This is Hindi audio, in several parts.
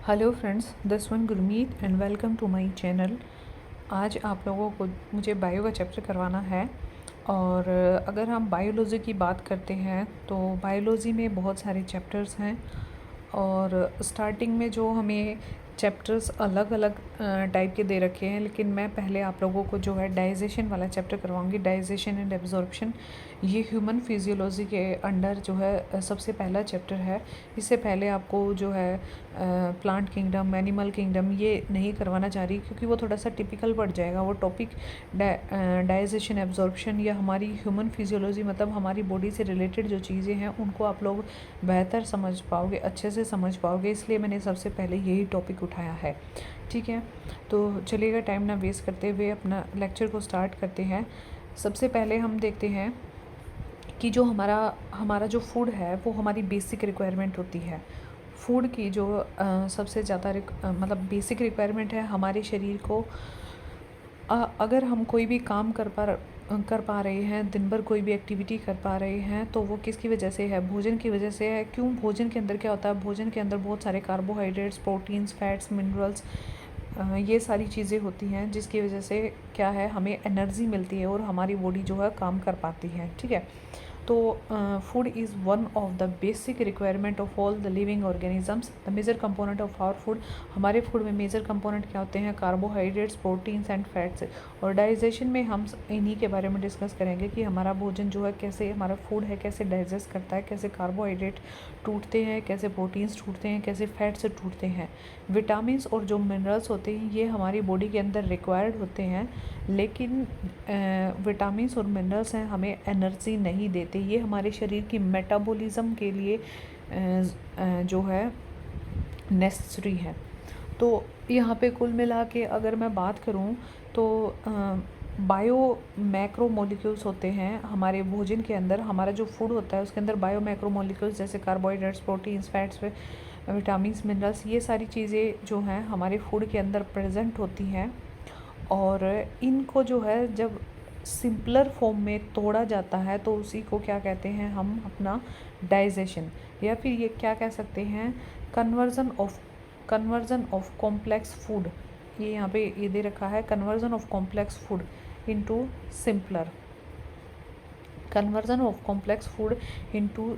Hello friends, this one Gurmeet and welcome to my channel. आज आप लोगों को मुझे बायो का चैप्टर करवाना है। और अगर हम बायोलॉजी की बात करते हैं तो बायोलॉजी में बहुत सारे चैप्टर्स हैं। और स्टार्टिंग में जो हमें चैप्टर्स अलग अलग टाइप के दे रखे हैं, लेकिन मैं पहले आप लोगों को जो है डाइजेशन वाला चैप्टर करवाऊंगी। डाइजेशन एंड एब्जॉर्प्शन, ये ह्यूमन फिजियोलॉजी के अंडर जो है सबसे पहला चैप्टर है। इससे पहले आपको जो है प्लांट किंगडम, एनिमल किंगडम ये नहीं करवाना चाह रही, क्योंकि वो थोड़ा सा टिपिकल पड़ जाएगा वो टॉपिक। डाइजेशन, एब्जॉर्प्शन या हमारी ह्यूमन फिजियोलॉजी, मतलब हमारी बॉडी से रिलेटेड जो चीज़ें हैं उनको आप लोग बेहतर समझ पाओगे, अच्छे से समझ पाओगे, इसलिए मैंने सबसे पहले यही टॉपिक उठाया है। ठीक है, तो चलिएगा टाइम ना वेस्ट करते हुए अपना लेक्चर को स्टार्ट करते हैं। सबसे पहले हम देखते हैं कि जो हमारा हमारा जो फूड है वो हमारी बेसिक रिक्वायरमेंट होती है। फूड की जो सबसे ज़्यादा मतलब बेसिक रिक्वायरमेंट है हमारे शरीर को। अगर हम कोई भी काम कर पा रहे हैं, दिन भर कोई भी एक्टिविटी कर पा रहे हैं, तो वो किसकी वजह से है? भोजन की वजह से है। क्यों? भोजन के अंदर क्या होता है? भोजन के अंदर बहुत सारे कार्बोहाइड्रेट्स, प्रोटीन्स, फैट्स, मिनरल्स, ये सारी चीज़ें होती हैं, जिसकी वजह से क्या है, हमें एनर्जी मिलती है और हमारी बॉडी जो है काम कर पाती है। ठीक है, तो food is one of the basic requirement of all the living organisms. The major component of our food, हमारे फूड में मेजर कंपोनेंट क्या होते हैं? Carbohydrates, proteins and fats. और डाइजेशन में हम इन्हीं के बारे में डिस्कस करेंगे कि हमारा भोजन जो है कैसे, हमारा फूड है कैसे डाइजेस्ट करता है, कैसे कार्बोहाइड्रेट टूटते हैं, कैसे प्रोटीन्स टूटते हैं, कैसे फैट्स टूटते हैं। विटामिन्स और जो मिनरल्स होते हैं ये हमारी बॉडी के अंदर रिक्वायर्ड होते हैं, लेकिन विटामिन्स और मिनरल्स हैं हमें एनर्जी नहीं देते। ये हमारे शरीर की मेटाबॉलिज्म के लिए जो है नेसेसरी है। तो यहाँ पे कुल मिला के अगर मैं बात करूँ तो बायो मैक्रो मॉलिक्यूल्स होते हैं हमारे भोजन के अंदर। हमारा जो फूड होता है उसके अंदर बायो मैक्रो मॉलिक्यूल्स जैसे carbohydrates, proteins, fats, vitamins, minerals, ये सारी चीज़ें जो हैं हमारे फूड के अंदर प्रेजेंट होती हैं। और इनको जो है जब सिंपलर फॉर्म में तोड़ा जाता है तो उसी को क्या कहते हैं हम? अपना डाइजेशन, या फिर ये क्या कह सकते हैं, कन्वर्जन ऑफ कॉम्प्लेक्स फूड। ये यहाँ पे ये दे रखा है, conversion of complex food into simpler, conversion of complex food into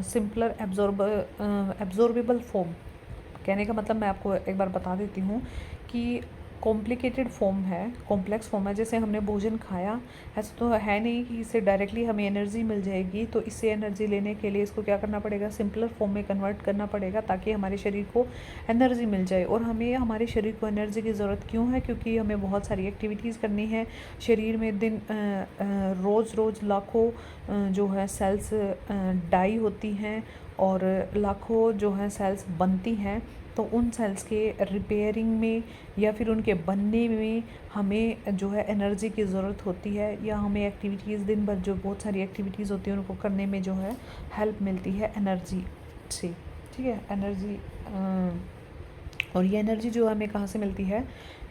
simpler absorbable form. कहने का मतलब मैं आपको एक बार बता देती हूँ कि कॉम्प्लिकेटेड फॉर्म है, कॉम्प्लेक्स फॉर्म है। जैसे हमने भोजन खाया, ऐसा तो है नहीं कि इससे डायरेक्टली हमें एनर्जी मिल जाएगी, तो इससे एनर्जी लेने के लिए इसको क्या करना पड़ेगा? सिंपलर फॉर्म में कन्वर्ट करना पड़ेगा, ताकि हमारे शरीर को एनर्जी मिल जाए। और हमें हमारे शरीर को एनर्जी की ज़रूरत क्यों है? क्योंकि हमें बहुत सारी एक्टिविटीज़ करनी है शरीर में। रोज़ रोज़ लाखों जो है सेल्स डाई होती हैं और लाखों जो है सेल्स बनती हैं। तो उन सेल्स के रिपेयरिंग में या फिर उनके बनने में हमें जो है एनर्जी की ज़रूरत होती है, या हमें एक्टिविटीज़, दिन भर जो बहुत सारी एक्टिविटीज़ होती हैं उनको करने में जो है हेल्प मिलती है एनर्जी से। ठीक है, एनर्जी। और ये एनर्जी जो हमें कहाँ से मिलती है?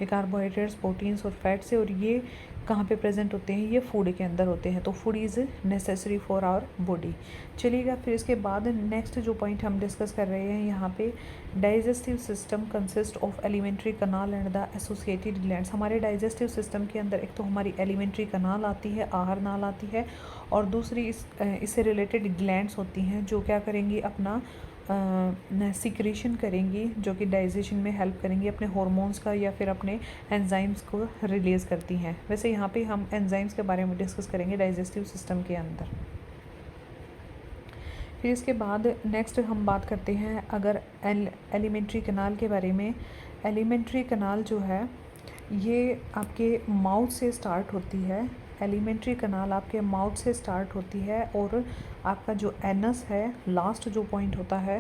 ये कार्बोहाइड्रेट्स, प्रोटीन्स और फैट से। और ये कहाँ पे प्रेजेंट होते हैं? ये फूड के अंदर होते हैं। तो food is necessary for our body. चलिएगा फिर इसके बाद नेक्स्ट जो पॉइंट हम डिस्कस कर रहे हैं यहाँ पे, digestive system consist of elementary kanal and the associated glands. हमारे डाइजेस्टिव सिस्टम के अंदर एक तो हमारी एलिमेंट्री कनाल आती है, आहार नाल आती है, और दूसरी इससे रिलेटेड ग्लैंड्स होती हैं जो क्या करेंगी? अपना सिक्रेशन करेंगी, जो कि डाइजेशन में हेल्प करेंगी, अपने हार्मोन्स का या फिर अपने एंजाइम्स को रिलीज़ करती हैं। वैसे यहाँ पे हम एंजाइम्स के बारे में डिस्कस करेंगे डाइजेस्टिव सिस्टम के अंदर। फिर इसके बाद नेक्स्ट हम बात करते हैं अगर एलिमेंट्री कनाल के बारे में। एलिमेंट्री कनाल जो है ये आपके माउथ से स्टार्ट होती है। एलिमेंट्री कनाल आपके माउथ से स्टार्ट होती है, और आपका जो एनस है, लास्ट जो पॉइंट होता है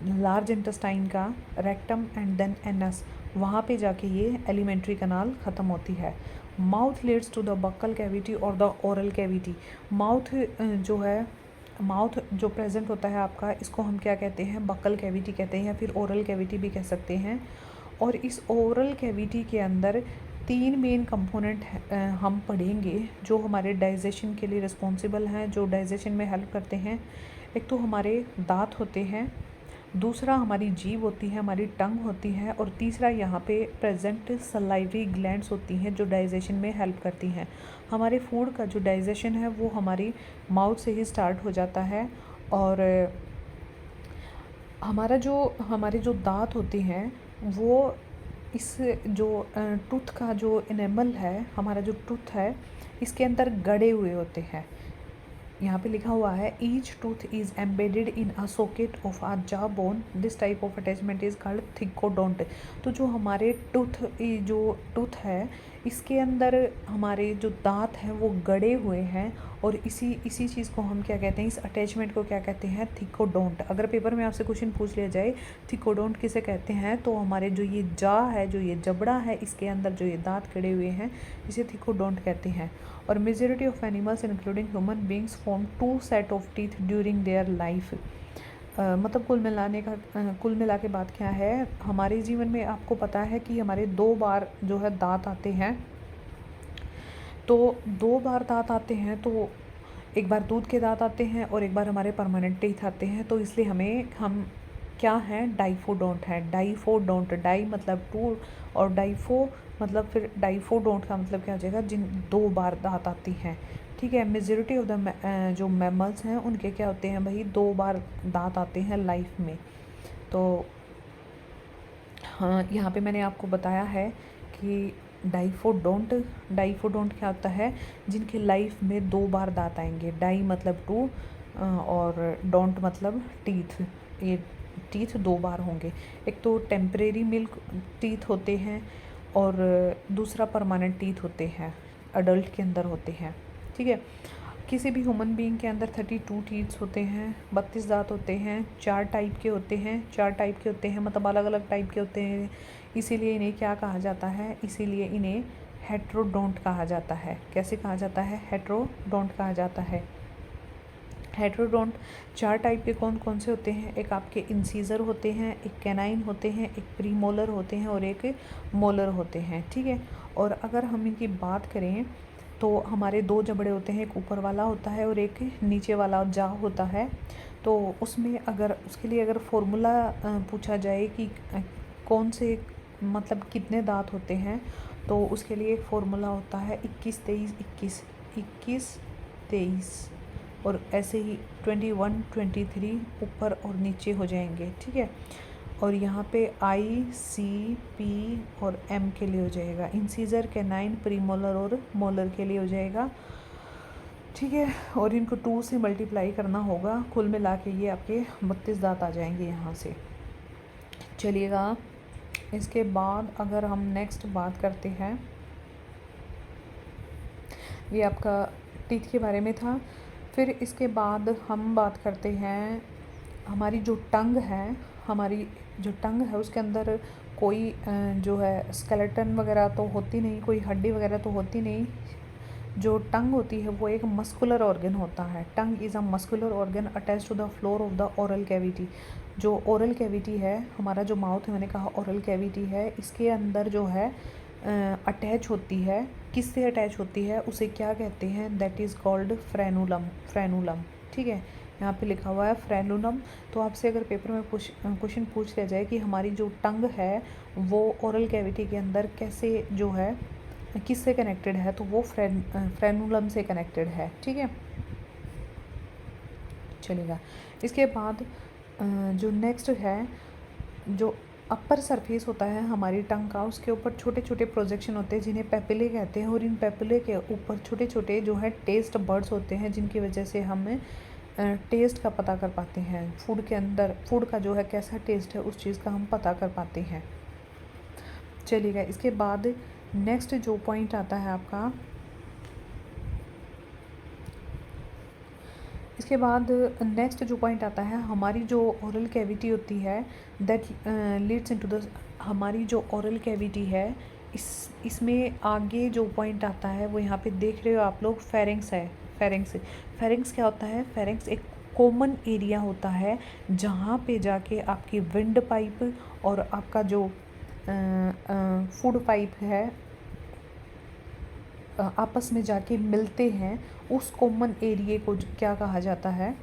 लार्ज इंटेस्टाइन का, रेक्टम एंड देन एनस, वहाँ पे जाके ये एलिमेंट्री कनाल ख़त्म होती है। Mouth leads to the buccal cavity और द ओरल कैविटी। माउथ जो है, माउथ जो प्रेजेंट होता है आपका, इसको हम क्या कहते हैं? बक्कल कैविटी कहते हैं, या फिर ओरल कैविटी भी कह सकते हैं। और इस ओरल कैविटी के अंदर 3 मेन कंपोनेंट हम पढ़ेंगे जो हमारे डाइजेशन के लिए रिस्पॉन्सिबल हैं, जो डाइजेशन में हेल्प करते हैं। एक तो हमारे दांत होते हैं, दूसरा हमारी जीभ होती है, हमारी टंग होती है, और तीसरा यहाँ पे प्रेजेंट सलाइवरी ग्लैंड्स होती हैं जो डाइजेशन में हेल्प करती हैं। हमारे फूड का जो डाइजेशन है वो हमारी माउथ से ही स्टार्ट हो जाता है। और हमारे जो दांत होते हैं वो इस जो टूथ का जो एनेमल है, हमारा जो टूथ है, इसके अंदर गड़े हुए होते हैं। यहाँ पे लिखा हुआ है each tooth is embedded in a socket of a jaw bone, this type of attachment is called thecodont. तो जो हमारे टूथ है, इसके अंदर हमारे जो दांत हैं वो गड़े हुए हैं, और इसी चीज़ को हम क्या कहते हैं, इस अटैचमेंट को क्या कहते हैं, थिकोडोंट। अगर पेपर में आपसे क्वेश्चन पूछ लिया जाए थिकोडोंट किसे कहते हैं, तो हमारे जो ये जा है, जो ये जबड़ा है, इसके अंदर जो ये दांत गड़े हुए हैं, इसे थिकोडोंट कहते हैं। और majority of animals including human beings form 2 set of teeth during their life. मतलब कुल मिला के बात क्या है, हमारे जीवन में आपको पता है कि हमारे 2 बार जो है दांत आते हैं। तो 2 बार दांत आते हैं, तो एक बार दूध के दांत आते हैं और एक बार हमारे परमानेंट टीथ आते हैं। तो इसलिए हम क्या हैं, डाइफोडोंट है। डाइफोडोंट, डाई मतलब 2 और डाइफो मतलब फिर डाइफोडोंट का मतलब क्या हो जाएगा, जिन 2 बार दांत आती हैं। ठीक है, मेजॉरिटी ऑफ द जो मैमल्स हैं उनके क्या होते हैं भाई, 2 बार दांत आते हैं लाइफ में। तो हाँ, यहाँ पे मैंने आपको बताया है कि डाइफोडोंट क्या होता है, जिनके लाइफ में 2 बार दांत आएंगे। डाई मतलब 2 और डोंट मतलब टीथ। ये टीथ 2 बार होंगे। एक तो टेम्परेरी मिल्क टीथ होते हैं और दूसरा परमानेंट टीथ होते हैं, अडल्ट के अंदर होते हैं। ठीक है, किसी भी ह्यूमन बीइंग के अंदर 32 टीथ्स होते हैं, 32 दांत होते हैं। 4 टाइप के होते हैं, मतलब अलग अलग टाइप के होते हैं। इसीलिए इन्हें क्या कहा जाता है, इसीलिए इन्हें हेट्रोडोंट कहा जाता है। कैसे कहा जाता है, हेट्रोडोंट कहा जाता है। हेट्रोडोंट 4 टाइप के कौन कौन से होते हैं, एक आपके इंसीजर होते हैं, एक कैनाइन होते हैं, एक प्रीमोलर होते हैं और एक मोलर होते हैं। ठीक है, और अगर हम इनकी बात करें तो हमारे 2 जबड़े होते हैं, एक ऊपर वाला होता है और एक नीचे वाला जा होता है। तो उसमें अगर उसके लिए अगर फॉर्मूला पूछा जाए कि कौन से मतलब कितने दांत होते हैं, तो उसके लिए एक फॉर्मूला होता है 21 23 21 21 23, और ऐसे ही 21 23 ऊपर और नीचे हो जाएंगे। ठीक है, और यहाँ पे आई सी पी और एम के लिए हो जाएगा, इंसीजर कैनाइन प्रीमोलर और मोलर के लिए हो जाएगा। ठीक है, और इनको 2 से मल्टीप्लाई करना होगा, कुल मिला के ये आपके 32 दांत आ जाएंगे यहाँ से। चलिएगा, इसके बाद अगर हम नेक्स्ट बात करते हैं, ये आपका टीथ के बारे में था। फिर इसके बाद हम बात करते हैं हमारी जो टंग है, उसके अंदर कोई जो है स्केलेटन वगैरह तो होती नहीं, कोई हड्डी वगैरह तो होती नहीं। जो टंग होती है वो एक मस्कुलर ऑर्गन होता है। Tongue is a muscular organ attach to the floor of the oral cavity. जो ओरल कैविटी है, हमारा जो माउथ है, मैंने कहा ओरल कैविटी है, इसके अंदर जो है अटैच होती है। किससे अटैच होती है, उसे क्या कहते हैं, दैट इज़ कॉल्ड फ्रेनुलम। ठीक है, यहाँ पे लिखा हुआ है फ्रेनुलम। तो आपसे अगर पेपर में क्वेश्चन पूछ लिया जाए कि हमारी जो टंग है वो ओरल कैविटी के अंदर कैसे जो है किससे कनेक्टेड है, तो वो फ्रेनुलम से कनेक्टेड है। ठीक है, चलेगा। इसके बाद जो नेक्स्ट है, जो अपर सरफेस होता है हमारी टंग का, उसके ऊपर छोटे छोटे प्रोजेक्शन होते हैं जिन्हें पेपिले कहते हैं, और इन पेपिले के ऊपर छोटे छोटे जो है टेस्ट बर्ड्स होते हैं, जिनकी वजह से हम टेस्ट का पता कर पाते हैं। फूड के अंदर फूड का जो है कैसा टेस्ट है, उस चीज़ का हम पता कर पाते हैं। चलिएगा, इसके बाद नेक्स्ट जो पॉइंट आता है आपका, इसके बाद नेक्स्ट जो पॉइंट आता है, हमारी जो ओरल कैविटी होती है दैट लीड्स इनटू द, हमारी जो ओरल कैविटी है इसमें आगे जो पॉइंट आता है वो यहाँ पे देख रहे हो आप लोग, फेरिंग्स है। फेरिंग्स क्या होता है, फेरिंग्स एक कॉमन एरिया होता है जहाँ पे जाके आपकी विंड पाइप और आपका जो फूड पाइप है आपस में जाके मिलते हैं। उस कॉमन एरिया को क्या कहा जाता है,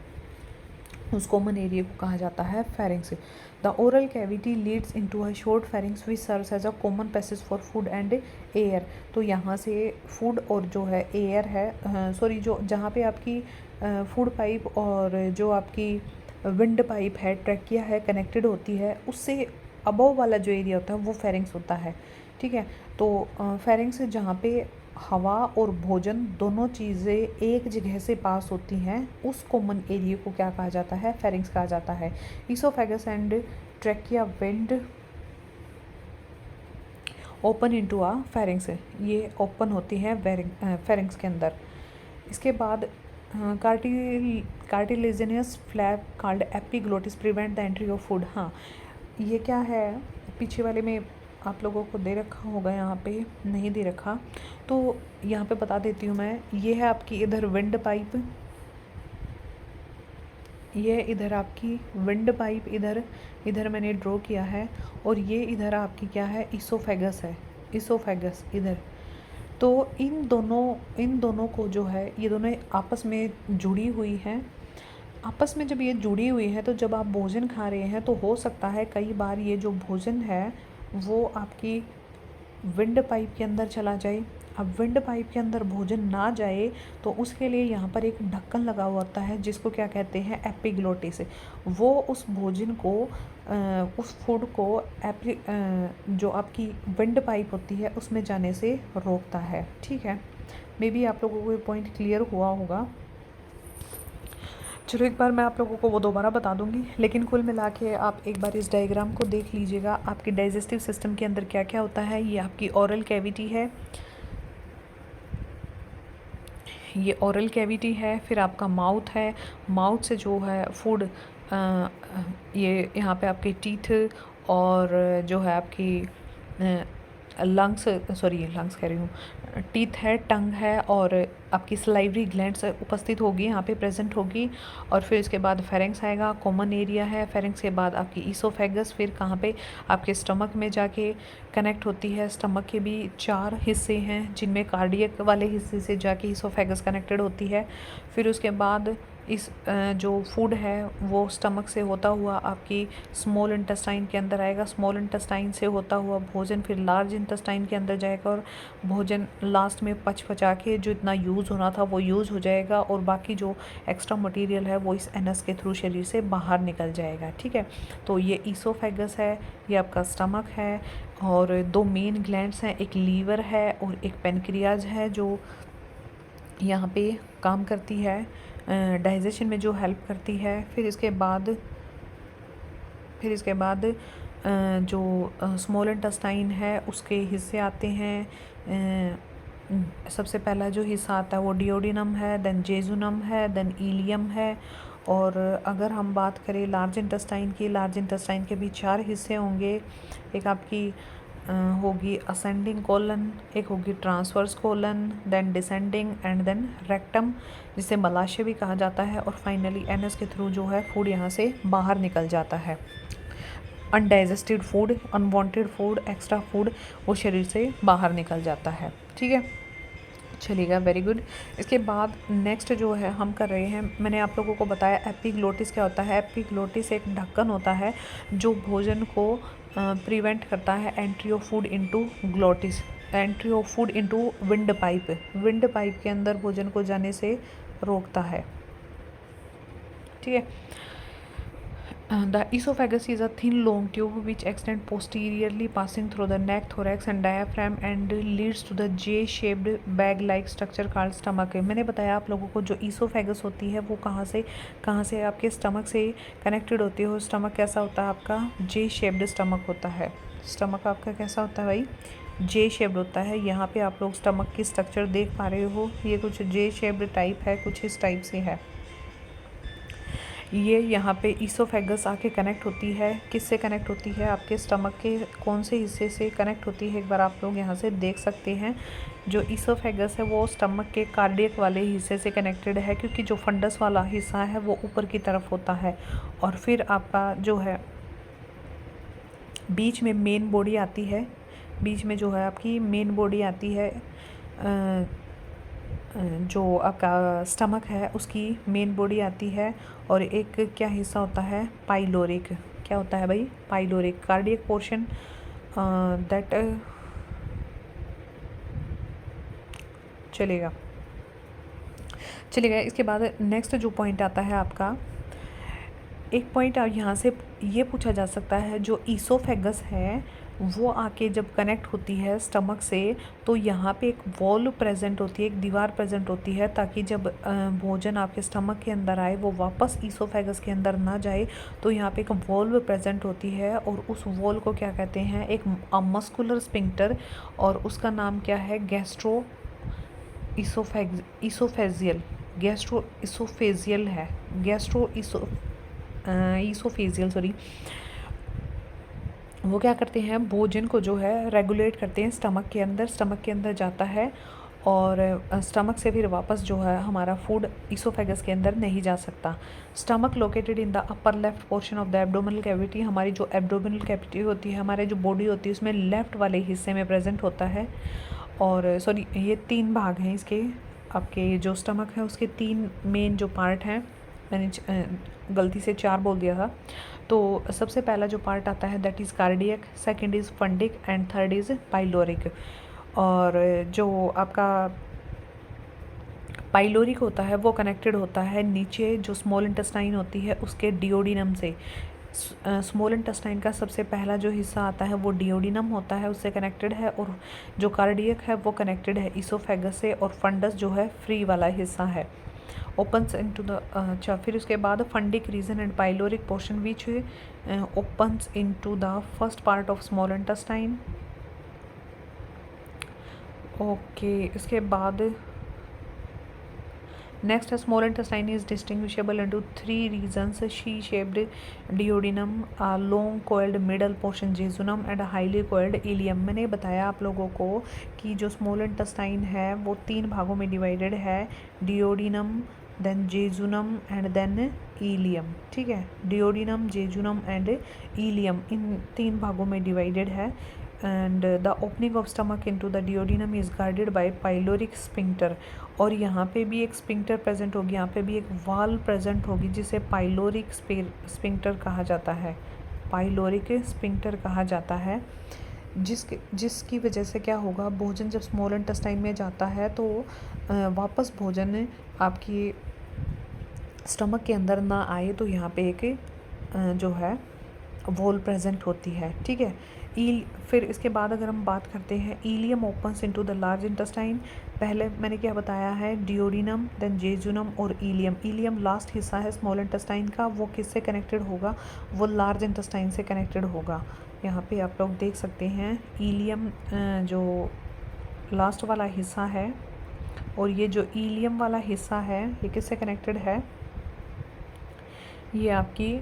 उस कॉमन एरिया को कहा जाता है pharynx. The oral cavity leads into a short pharynx which serves as a common passage for food and air. तो यहाँ से फूड और जो है एयर है, सॉरी, जो जहाँ पे आपकी फूड पाइप और जो आपकी विंड पाइप है, ट्रैकिया है, कनेक्टेड होती है, उससे अबव वाला जो एरिया होता है वो फेरिंक्स होता है। ठीक है, तो फेरिंक्स जहाँ पे हवा और भोजन दोनों चीज़ें एक जगह से पास होती हैं, उस कॉमन एरिया को क्या कहा जाता है? फेरिंक्स कहा जाता है। Oesophagus and trachea wind open into a pharynx, ये ओपन होती है फेरिंक्स के अंदर। इसके बाद cartilaginous flap called epiglottis prevent the entry of food. हाँ, ये क्या है, पीछे वाले में आप लोगों को दे रखा होगा, यहाँ पे नहीं दे रखा, तो यहाँ पे बता देती हूँ मैं। ये है आपकी इधर विंड पाइप, ये इधर आपकी विंड पाइप, इधर इधर मैंने ड्रॉ किया है, और ये इधर आपकी क्या है? ईसोफेगस है, ईसोफेगस इधर। तो इन दोनों को जो है, ये दोनों आपस में जुड़ी हुई हैं। आपस में जब ये जुड़ी हुई है, तो जब आप भोजन खा रहे हैं तो हो सकता है कई बार ये जो भोजन है वो आपकी विंड पाइप के अंदर चला जाए। अब विंड पाइप के अंदर भोजन ना जाए तो उसके लिए यहाँ पर एक ढक्कन लगा हुआ होता है, जिसको क्या कहते हैं? एपिग्लोटिस। वो उस भोजन को उस फूड को जो आपकी विंड पाइप होती है उसमें जाने से रोकता है। ठीक है, मे बी आप लोगों को ये पॉइंट क्लियर हुआ होगा। चलो एक बार मैं आप लोगों को वो दोबारा बता दूंगी, लेकिन कुल मिला के आप एक बार इस डायग्राम को देख लीजिएगा। आपके डाइजेस्टिव सिस्टम के अंदर क्या क्या होता है। ये आपकी ओरल कैविटी है, ये ओरल कैविटी है। फिर आपका माउथ है, माउथ से जो है फूड, ये यहाँ पे आपके टीथ और जो है आपकी लंग्स, सॉरी लंग्स कह रही हूँ, टीथ है, टंग है, और आपकी सलाइवरी ग्लैंड्स उपस्थित होगी, यहाँ पे प्रेजेंट होगी। और फिर इसके बाद फेरिंक्स आएगा, कॉमन एरिया है। फेरिंक्स के बाद आपकी ईसोफेगस, फिर कहाँ पे? आपके स्टमक में जाके कनेक्ट होती है। स्टमक के भी 4 हिस्से हैं, जिनमें कार्डियक वाले हिस्से से जाके ईसोफेगस कनेक्टेड होती है। फिर उसके बाद इस जो फूड है वो स्टमक से होता हुआ आपकी स्मॉल इंटेस्टाइन के अंदर आएगा। स्मॉल इंटेस्टाइन से होता हुआ भोजन फिर लार्ज इंटेस्टाइन के अंदर जाएगा, और भोजन लास्ट में पचा के जो इतना यूज़ होना था वो यूज़ हो जाएगा, और बाकी जो एक्स्ट्रा मटेरियल है वो इस एनस के थ्रू शरीर से बाहर निकल जाएगा। ठीक है, तो ये ईसोफेगस है, ये आपका स्टमक है, और 2 मेन ग्लैंड्स हैं, एक लीवर है और एक पेनक्रियाज है, जो यहाँ पे काम करती है, डाइजेशन में जो हेल्प करती है। फिर इसके बाद जो स्मॉल इंटेस्टाइन है उसके हिस्से आते हैं। सबसे पहला जो हिस्सा आता है वो डिओडिनम है, देन जेजुनम है, देन इलियम है। और अगर हम बात करें लार्ज इंटेस्टाइन की, लार्ज इंटेस्टाइन के भी 4 हिस्से होंगे। एक आपकी होगी असेंडिंग कोलन, एक होगी transverse colon, then descending, and then rectum, जिसे मलाशय भी कहा जाता है। और फाइनली एनस के थ्रू जो है फूड यहाँ से बाहर निकल जाता है। Undigested food, unwanted food, extra food वो शरीर से बाहर निकल जाता है। ठीक है, चलिएगा, वेरी गुड। इसके बाद नेक्स्ट जो है हम कर रहे हैं, मैंने आप लोगों को बताया एपिग्लोटिस क्या होता है। एपिग्लोटिस एक ढक्कन होता है जो भोजन को प्रिवेंट करता है entry of food into glottis, entry of food into wind pipe, wind pipe के अंदर भोजन को जाने से रोकता है। ठीक है, the esophagus is a thin long tube which extends posteriorly passing through the neck, thorax and diaphragm and leads to the J-shaped bag-like structure called stomach। मैंने बताया आप लोगों को जो esophagus होती है वो कहाँ से आपके स्टमक से कनेक्टेड होती है। स्टमक कैसा होता है आपका? J-shaped स्टमक होता है। स्टमक आपका कैसा होता है भाई? J-shaped होता है। यहाँ पे आप लोग स्टमक की स्ट्रक्चर देख पा रहे हो, ये कुछ J-shaped टाइप है, कुछ इस टाइप से है। ये यहाँ पे ईसोफेगस आके कनेक्ट होती है, किससे कनेक्ट होती है? आपके स्टमक के कौन से हिस्से से कनेक्ट होती है? एक बार आप लोग यहाँ से देख सकते हैं। जो ईसोफेगस है वो स्टमक के कार्डियक वाले हिस्से से कनेक्टेड है, क्योंकि जो फंडस वाला हिस्सा है वो ऊपर की तरफ होता है। और फिर आपका जो है बीच में मेन बॉडी आती है, बीच में जो है आपकी मेन बॉडी आती है, जो आपका स्टमक है उसकी मेन बॉडी आती है, और एक क्या हिस्सा होता है, पाइलोरिक। क्या होता है भाई, पाइलोरिक कार्डियक पोर्शन दैट चलेगा चलेगा। इसके बाद नेक्स्ट जो पॉइंट आता है आपका, एक पॉइंट आप यहाँ से ये पूछा जा सकता है, जो ईसोफेगस है वो आके जब कनेक्ट होती है स्टमक से, तो यहाँ पे एक वॉल्व प्रेजेंट होती है, एक दीवार प्रेजेंट होती है, ताकि जब भोजन आपके स्टमक के अंदर आए वो वापस ईसोफेगस के अंदर ना जाए। तो यहाँ पे एक वॉल्व प्रेजेंट होती है, और उस वॉल्व को क्या कहते हैं, एक मस्कुलर स्पिंक्टर, और उसका नाम क्या है, गैस्ट्रो ईसोफेजियल, गैस्ट्रो ईसोफेजियल है, गैस्ट्रो ईसोफेजियल सॉरी। वो क्या करते हैं, भोजन को जो है रेगुलेट करते हैं स्टमक के अंदर जाता है, और स्टमक से फिर वापस जो है हमारा फूड ईसोफेगस के अंदर नहीं जा सकता। Stomach located in the upper left portion of the abdominal cavity, हमारी जो एब्डोमिनल कैविटी होती है, हमारे जो बॉडी होती है उसमें लेफ्ट वाले हिस्से में प्रेजेंट होता है। और सॉरी, ये 3 भाग हैं इसके, आपके जो स्टमक है उसके 3 मेन जो पार्ट हैं, मैंने गलती से 4 बोल दिया था। तो सबसे पहला जो पार्ट आता है that is cardiac, second is fundic, and third is pyloric. और जो आपका पाइलोरिक होता है वो कनेक्टेड होता है नीचे जो स्मॉल इंटेस्टाइन होती है उसके डिओडिनम से। स्मॉल इंटेस्टाइन का सबसे पहला जो हिस्सा आता है वो डिओडिनम होता है, उससे कनेक्टेड है, और जो कार्डियक है वो कनेक्टेड है ईसोफेगस से, और फंडस जो है फ्री वाला हिस्सा है, opens into the अच्छा, फिर उसके बाद fundic region and pyloric portion which opens into the first part of small intestine। Okay, इसके बाद नेक्स्ट है small intestine is distinguishable into 3 regions, C shaped duodenum, long coiled middle portion jejunum, and highly coiled ileum. मैंने बताया आप लोगों को कि जो स्मॉल इंटेस्टाइन है वो 3 भागों में डिवाइडेड है, duodenum, then jejunum, and then ileum. ठीक है, डिओडिनम, जेजुनम एंड इलियम, इन 3 भागों में डिवाइडेड है। And the opening of stomach into the duodenum is guarded by pyloric sphincter, और यहाँ पे भी एक स्पिंक्टर प्रेजेंट होगी, यहाँ पे भी एक वाल प्रेजेंट होगी जिसे पाइलोरिक स्पिंक्टर कहा जाता है, पाइलोरिक स्पिंक्टर कहा जाता है, जिसकी वजह से क्या होगा, भोजन जब स्मॉल इंटेस्टाइन में जाता है तो वापस भोजन आपकी स्टमक के अंदर ना आए, तो यहाँ पे एक जो है वॉल प्रेजेंट होती है। ठीक है, फिर इसके बाद अगर हम बात करते हैं ileum opens into the large intestine, पहले मैंने क्या बताया है, डिओडिनम, देन जेजुनम और इलियम। इलियम लास्ट हिस्सा है स्मॉल इंटेस्टाइन का, वो किससे कनेक्टेड होगा, वो लार्ज इंटेस्टाइन से कनेक्टेड होगा। यहाँ पे आप लोग देख सकते हैं इलियम जो लास्ट वाला हिस्सा है, और ये जो इलियम वाला हिस्सा है ये किससे कनेक्टेड है, ये आपकी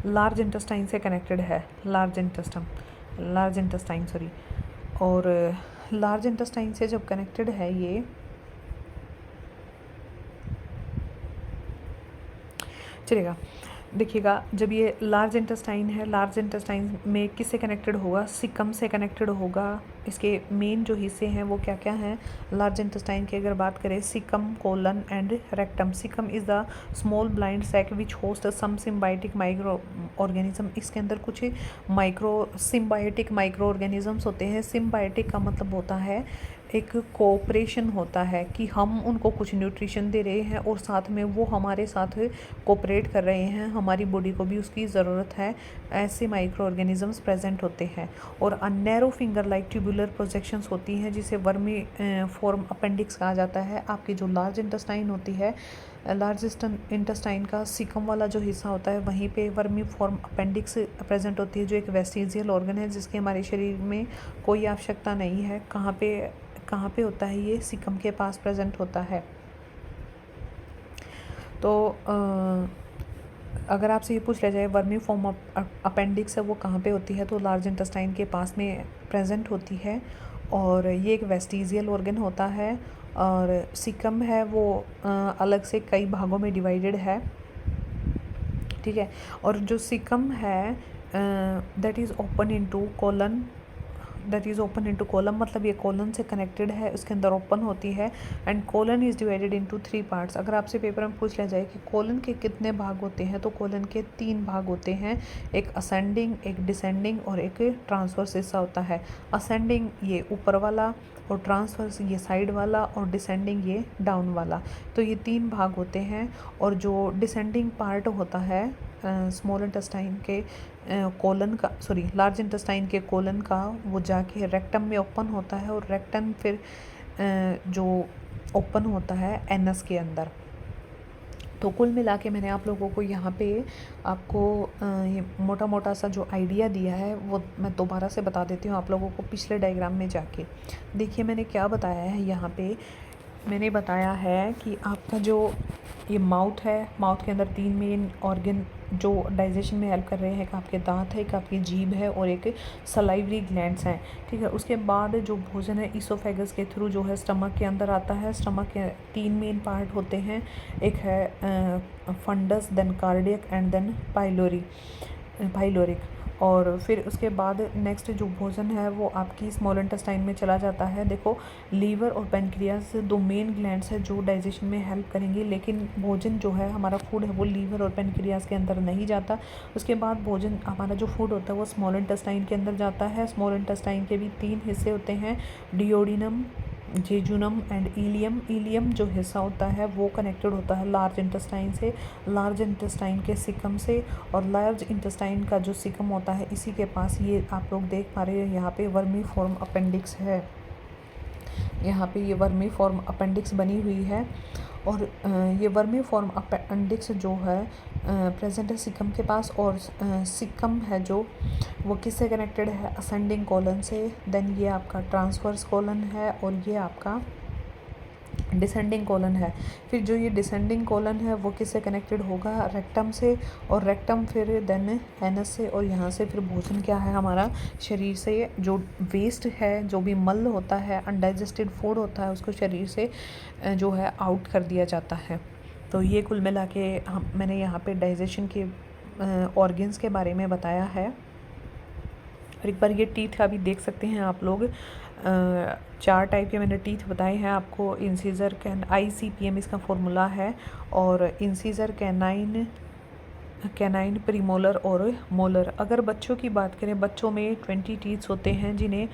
लार्ज इंटेस्टाइन से कनेक्टेड है, लार्ज इंटेस्टाइन सॉरी। और लार्ज इंटेस्टाइन से जब कनेक्टेड है ये, चलेगा, देखिएगा, जब ये लार्ज इंटेस्टाइन है, लार्ज इंटेस्टाइन में किससे कनेक्टेड होगा, सिकम से कनेक्टेड होगा। इसके मेन जो हिस्से हैं वो क्या क्या हैं लार्ज इंटेस्टाइन की अगर बात करें, caecum, colon and rectum. Caecum is the small blind sac which host some symbiotic microorganism, इसके अंदर कुछ सिम्बायोटिक माइक्रो ऑर्गेनिजम्स होते हैं। सिम्बायोटिक का मतलब होता है एक कोऑपरेशन होता है कि हम उनको कुछ न्यूट्रिशन दे रहे हैं और साथ में वो हमारे साथ कोऑपरेट कर रहे हैं, हमारी बॉडी को भी उसकी ज़रूरत है, ऐसे माइक्रो ऑर्गेनिजम्स प्रेजेंट होते हैं। और narrow finger like tubular projections होती हैं जिसे वर्मी फॉर्म अपेंडिक्स कहा जाता है। आपकी जो लार्ज इंटेस्टाइन होती है, लार्ज इंटेस्टाइन का सिकम वाला जो हिस्सा होता है वहीं पे वर्मी फॉर्म अपेंडिक्स प्रेजेंट होती है, जो एक वेस्टिजियल ऑर्गन है जिसकी हमारे शरीर में कोई आवश्यकता नहीं है। कहाँ पे होता है ये, सिकम के पास प्रेजेंट होता है। तो अगर आपसे ये पूछ लिया जाए वर्मी फॉर्म अपेंडिक्स है वो कहाँ पे होती है, तो लार्ज इंटेस्टाइन के पास में प्रेजेंट होती है, और ये एक वेस्टिजियल ऑर्गन होता है। और सिकम है वो अलग से कई भागों में डिवाइडेड है। ठीक है, और जो सिकम है that is open into colon, that is open into colon, मतलब ये कोलन से कनेक्टेड है, उसके अंदर ओपन होती है। And colon is divided into 3 parts. अगर आपसे पेपर में पूछ लिया जाए कि कोलन के कितने भाग होते हैं, तो कोलन के 3 भाग होते हैं, एक असेंडिंग, एक डिसेंडिंग और एक ट्रांसवर्स हिस्सा होता है। असेंडिंग ये ऊपर वाला, और ट्रांसवर्स ये साइड वाला, और डिसेंडिंग ये डाउन वाला। तो ये 3 भाग होते हैं। और जो डिसेंडिंग पार्ट होता है स्मॉल इंटेस्टाइन के कोलन का, सॉरी लार्ज इंटेस्टाइन के कोलन का, वो जाके रेक्टम में ओपन होता है, और रेक्टम फिर जो ओपन होता है एनस के अंदर। तो कुल मिला के मैंने आप लोगों को यहाँ पे आपको ये मोटा मोटा सा जो आइडिया दिया है वो मैं दोबारा से बता देती हूँ आप लोगों को। पिछले डायग्राम में जाके देखिए मैंने क्या बताया है। यहाँ पे मैंने बताया है कि आपका जो ये माउथ है, माउथ के अंदर 3 मेन ऑर्गन जो डाइजेशन में हेल्प कर रहे हैं, एक आपके दांत है, एक आपकी जीभ है, और एक सलाइवरी ग्लैंड्स हैं, ठीक है। उसके बाद जो भोजन है ईसोफेगस के थ्रू जो है स्टमक के अंदर आता है। स्टमक के 3 मेन पार्ट होते हैं, एक है fundus, then cardiac and then pyloric. और फिर उसके बाद नेक्स्ट जो भोजन है वो आपकी स्मॉल इंटेस्टाइन में चला जाता है। देखो लीवर और पेनक्रियास 2 मेन ग्लैंड्स है जो डाइजेशन में हेल्प करेंगी, लेकिन भोजन जो है हमारा फूड है वो लीवर और पेनक्रियास के अंदर नहीं जाता। उसके बाद भोजन हमारा जो फूड होता है वो स्मॉल इंटेस्टाइन के अंदर जाता है। स्मॉल इंटेस्टाइन के भी 3 हिस्से होते हैं, duodenum, jejunum and ileum. Ileum जो हिस्सा होता है वो कनेक्टेड होता है लार्ज इंटेस्टाइन से, लार्ज इंटेस्टाइन के सिकम से। और लार्ज इंटेस्टाइन का जो सिकम होता है इसी के पास ये आप लोग देख पा रहे हो यहाँ पे वर्मीफॉर्म अपेंडिक्स है। यहाँ पे ये वर्मीफॉर्म अपेंडिक्स बनी हुई है। और ये वर्मीफॉर्म अपेंडिक्स जो है प्रेजेंट है सिकम के पास। और सिकम है जो वो किससे कनेक्टेड है, असेंडिंग कोलन से। देन ये आपका ट्रांसवर्स कोलन है, और ये आपका डिसेंडिंग कोलन है। फिर जो ये डिसेंडिंग कोलन है वो किससे कनेक्टेड होगा, रेक्टम से। और रेक्टम फिर देन एनस से। और यहाँ से फिर भोजन क्या है हमारा शरीर से जो वेस्ट है, जो भी मल होता है, अनडाइजेस्टेड फूड होता है, उसको शरीर से जो है आउट कर दिया जाता है। तो ये कुल मिला के मैंने यहाँ पे डाइजेशन के ऑर्गन्स के बारे में बताया है। और एक बार ये टीथ का भी देख सकते हैं आप लोग। 4 टाइप के मैंने टीथ बताए हैं आपको। इंसीजर कैन, ICPM इसका फॉर्मूला है। और इंसीजर, कैनाइन, प्रीमोलर और मोलर। अगर बच्चों की बात करें, बच्चों में 20 टीथ्स होते हैं जिन्हें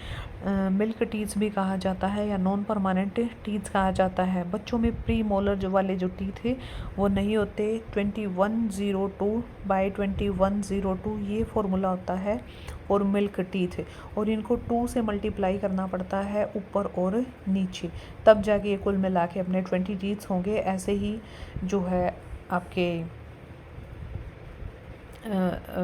मिल्क टीथ्स भी कहा जाता है या नॉन परमानेंट टीथ्स कहा जाता है। बच्चों में प्री मोलर जो वाले जो टीथ है वो नहीं होते। 2102/2102 ये फॉर्मूला होता है और मिल्क टीथ। और इनको 2 से मल्टीप्लाई करना पड़ता है ऊपर और नीचे, तब जाके ये कुल मिला के अपने 20 टीथ्स होंगे। ऐसे ही जो है आपके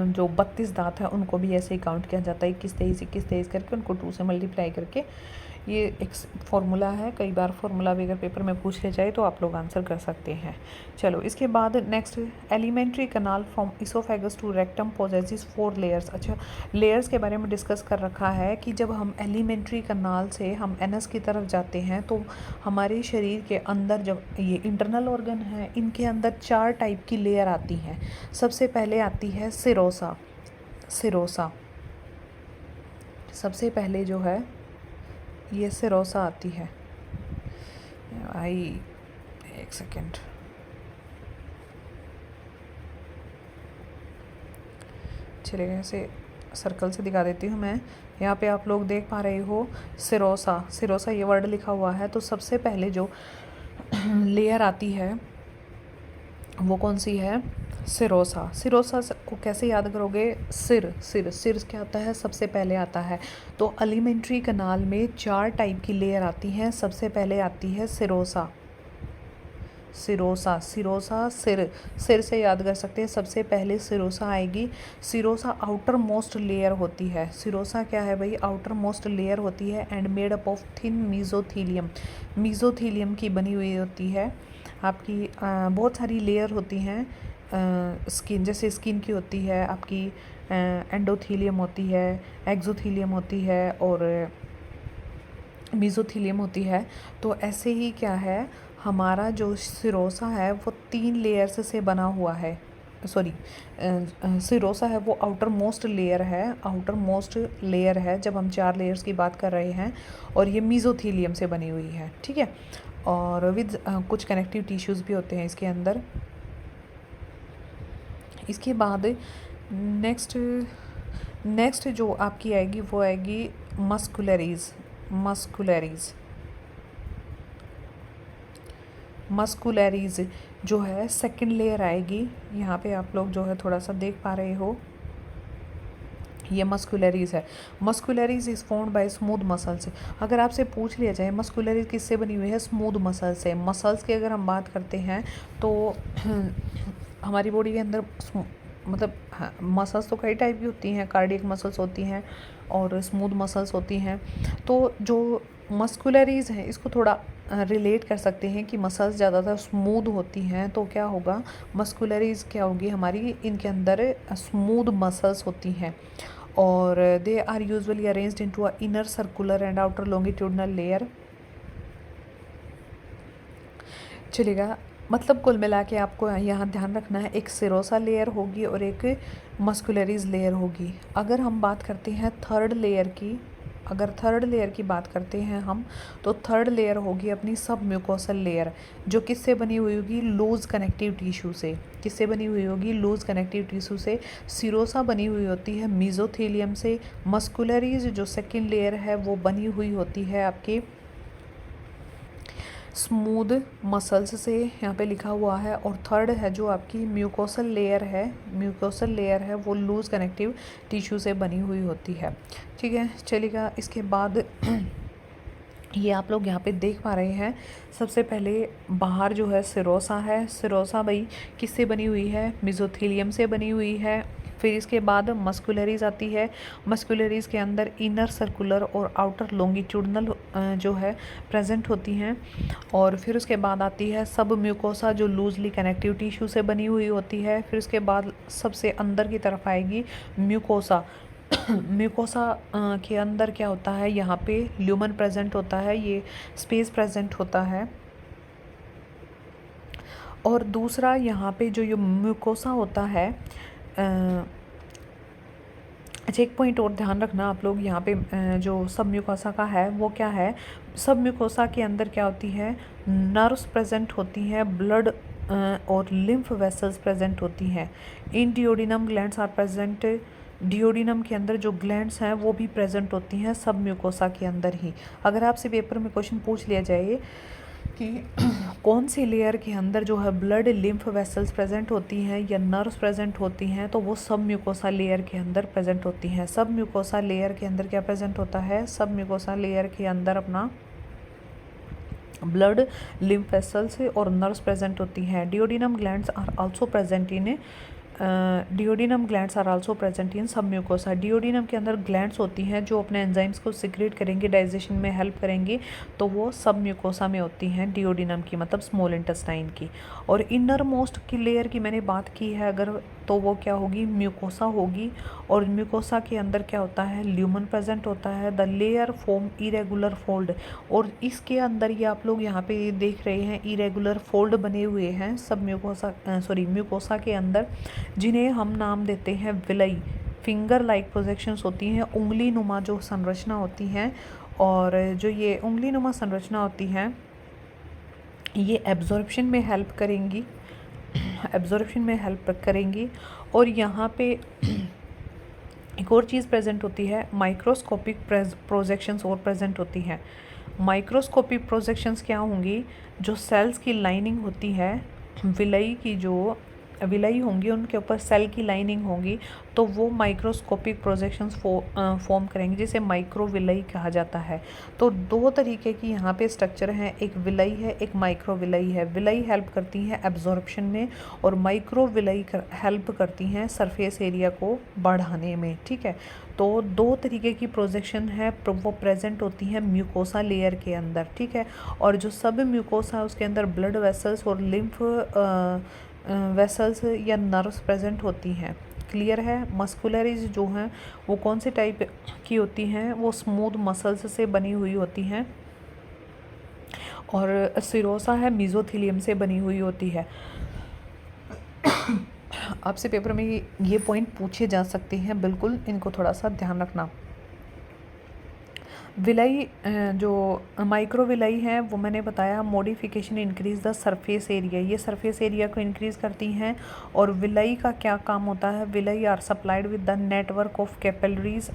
जो 32 दांत है उनको भी ऐसे ही काउंट किया जाता है, 21 23 करके उनको 2 से मल्टीप्लाई करके। ये एक फॉर्मूला है। कई बार फॉर्मूला भी अगर पेपर में पूछ लिया जाए तो आप लोग आंसर कर सकते हैं। चलो इसके बाद next, alimentary canal from oesophagus to rectum possesses 4 layers. अच्छा, लेयर्स के बारे में डिस्कस कर रखा है कि जब हम एलिमेंट्री कनाल से हम एनस की तरफ जाते हैं तो हमारे शरीर के अंदर जब ये इंटरनल ऑर्गन है इनके अंदर 4 टाइप की लेयर आती हैं। सबसे पहले आती है सिरोसा। सबसे पहले जो है ये सिरोसा आती है। एक सेकेंड, चलिए ऐसे सर्कल से दिखा देती हूँ मैं। यहाँ पे आप लोग देख पा रहे हो सिरोसा ये वर्ड लिखा हुआ है। तो सबसे पहले जो लेयर आती है वो कौन सी है, सिरोसा। सिरोसा को कैसे याद करोगे, सिर क्या आता है, सबसे पहले आता है। तो एलिमेंट्री कनाल में 4 टाइप की लेयर आती हैं। सबसे पहले आती है सिरोसा। सिर से याद कर सकते हैं। सबसे पहले सिरोसा आएगी। सिरोसा आउटर मोस्ट लेयर होती है। सिरोसा क्या है भाई, आउटर मोस्ट लेयर होती है and made up of thin mesothelium की बनी हुई होती है। आपकी बहुत सारी लेयर होती हैं। स्किन, जैसे स्किन की होती है आपकी, एंडोथीलियम होती है, एक्सोथीलियम होती है और मीजोथीलियम होती है। तो ऐसे ही क्या है, हमारा जो सिरोसा है वो 3 लेयर्स से बना हुआ है। सॉरी सिरोसा है वो आउटर मोस्ट लेयर है, आउटर मोस्ट लेयर है जब हम 4 लेयर्स की बात कर रहे हैं, और ये मीज़ोथीलियम से बनी हुई है, ठीक है। और विद कुछ कनेक्टिव टिश्यूज़ भी होते हैं इसके अंदर। इसके बाद नेक्स्ट नेक्स्ट जो आपकी आएगी वो आएगी मस्कुलरीज। मस्कुलरीज जो है सेकंड लेयर आएगी। यहाँ पे आप लोग जो है थोड़ा सा देख पा रहे हो, ये मस्कुलरीज है। Muscularis is formed by smooth muscles. अगर आपसे पूछ लिया जाए मस्कुलरीज किससे बनी हुई है, स्मूथ मसल से। मसल्स की अगर हम बात करते हैं तो हमारी बॉडी के अंदर मतलब हाँ, मसल्स तो कई टाइप की होती हैं, कार्डियक मसल्स होती हैं और स्मूथ मसल्स होती हैं। तो जो मस्कुलरीज हैं इसको थोड़ा रिलेट कर सकते हैं कि मसल्स ज़्यादातर स्मूथ होती हैं, तो क्या होगा, मस्कुलरीज क्या होगी हमारी, इनके अंदर स्मूथ मसल्स होती हैं। और they are usually arranged into a inner circular and outer longitudinal layer. चलेगा, मतलब कुल मिला के आपको यहाँ ध्यान रखना है, एक सिरोसा लेयर होगी और एक मस्कुलरीज लेयर होगी। अगर हम बात करते हैं थर्ड लेयर की, अगर थर्ड लेयर की बात करते हैं हम, तो थर्ड लेयर होगी अपनी सब म्यूकोसल लेयर, जो किससे बनी हुई होगी, लूज कनेक्टिव टिश्यू से। किससे बनी हुई होगी, लूज कनेक्टिव टिश्यू से। सिरोसा बनी हुई होती है मीज़ोथेलियम से। मस्कुलरीज जो सेकेंड लेयर है वो बनी हुई होती है आपके स्मूथ मसल्स से, यहाँ पे लिखा हुआ है। और थर्ड है जो आपकी म्यूकोसल लेयर है, म्यूकोसल लेयर है वो लूज कनेक्टिव टिश्यू से बनी हुई होती है, ठीक है। चलिएगा, इसके बाद ये आप लोग यहाँ पे देख पा रहे हैं, सबसे पहले बाहर जो है सिरोसा है। सिरोसा भाई किससे बनी हुई है, मीज़ोथेलियम से बनी हुई है। फिर इसके बाद मस्कुलरीज आती है। मस्कुलरीज के अंदर इनर सर्कुलर और आउटर लॉन्गिट्यूडनल जो है प्रेजेंट होती हैं। और फिर उसके बाद आती है सब म्यूकोसा जो लूजली कनेक्टिव टिश्यू से बनी हुई होती है। फिर उसके बाद सबसे अंदर की तरफ आएगी म्यूकोसा। म्यूकोसा के अंदर क्या होता है, यहाँ पे ल्यूमन प्रेजेंट होता है, ये स्पेस प्रेजेंट होता है। और दूसरा यहाँ पे जो ये म्यूकोसा होता है, अच्छा एक पॉइंट और ध्यान रखना आप लोग, यहाँ पे जो सब म्यूकोसा का है वो क्या है, सब म्यूकोसा के अंदर क्या होती है, नर्व्स प्रेजेंट होती हैं, ब्लड और लिम्फ वेसल्स प्रेजेंट होती हैं। In duodenum glands are present. Duodenum के अंदर जो ग्लैंड्स हैं वो भी प्रेजेंट होती हैं सब म्यूकोसा के अंदर ही। अगर आपसे पेपर में क्वेश्चन पूछ लिया जाए कि कौन सी लेयर के अंदर जो है ब्लड लिम्फ वेसल्स प्रेजेंट होती हैं या नर्व्स प्रेजेंट होती हैं, तो वो सब म्यूकोसा लेयर के अंदर प्रेजेंट होती हैं। सब म्यूकोसा लेयर के अंदर क्या प्रेजेंट होता है, सब म्यूकोसा लेयर के अंदर अपना ब्लड लिम्फ वेसल्स और नर्व्स प्रेजेंट होती हैं। Duodenum glands are also present in duodenum glands are also present in submucosa. Duodenum के अंदर ग्लैंड्स होती हैं जो अपने एंजाइम्स को सिक्रेट करेंगी, डाइजेशन में हेल्प करेंगी, तो वो सब म्यूकोसा में होती हैं डिओडिनम की, मतलब स्मॉल इंटेस्टाइन की। और इनर मोस्ट की लेयर की मैंने बात की है अगर, तो वो क्या होगी, म्यूकोसा होगी। और म्यूकोसा के अंदर क्या होता है, ल्यूमन प्रेजेंट होता है। The layer form irregular fold, और इसके अंदर ये आप लोग यहाँ पे देख रहे हैं इरेगुलर फोल्ड बने हुए हैं सब म्यूकोसा म्यूकोसा के अंदर, जिन्हें हम नाम देते हैं विलई। फिंगर लाइक प्रोजेक्शंस होती हैं, उंगली नुमा जो संरचना होती हैं। और जो ये उंगली नुमा संरचना होती हैं ये एब्जॉर्प्शन में हेल्प करेंगी, एब्जॉर्प्शन में हेल्प करेंगी। और यहाँ पे एक और चीज़ प्रेजेंट होती है, माइक्रोस्कोपिक प्रोजेक्शंस और प्रेजेंट होती हैं। माइक्रोस्कोपिक प्रोजेक्शंस क्या होंगी, जो सेल्स की लाइनिंग होती है, विलई की जो विलई होंगी उनके ऊपर सेल की लाइनिंग होगी, तो वो माइक्रोस्कोपिक प्रोजेक्शंस फॉर्म करेंगे, जिसे माइक्रोविलई कहा जाता है। तो दो तरीके की यहाँ पे स्ट्रक्चर हैं, एक विलई है, एक माइक्रोविलई है। विलई हेल्प करती हैं एब्जॉर्प्शन में और माइक्रोविलई हेल्प करती हैं सरफेस एरिया को बढ़ाने में, ठीक है। तो दो तरीके की प्रोजेक्शन है वो प्रेजेंट होती हैं म्यूकोसा लेयर के अंदर, ठीक है। और जो सब म्यूकोसा है उसके अंदर ब्लड वेसल्स और लिम्फ वेसल्स या नर्व्स प्रेजेंट होती हैं, क्लियर है। मस्कुलरीज जो हैं वो कौन से टाइप की होती हैं, वो स्मूथ मसल्स से बनी हुई होती हैं। और सिरोसा है मीज़ोथीलियम से बनी हुई होती है। आपसे पेपर में ये पॉइंट पूछे जा सकते हैं, बिल्कुल इनको थोड़ा सा ध्यान रखना। विलाई जो माइक्रो विलाई है वो मैंने बताया modification increase the surface area, ये सरफेस एरिया को इंक्रीज़ करती हैं। और विलाई का क्या काम होता है, villi are supplied with the network of capillaries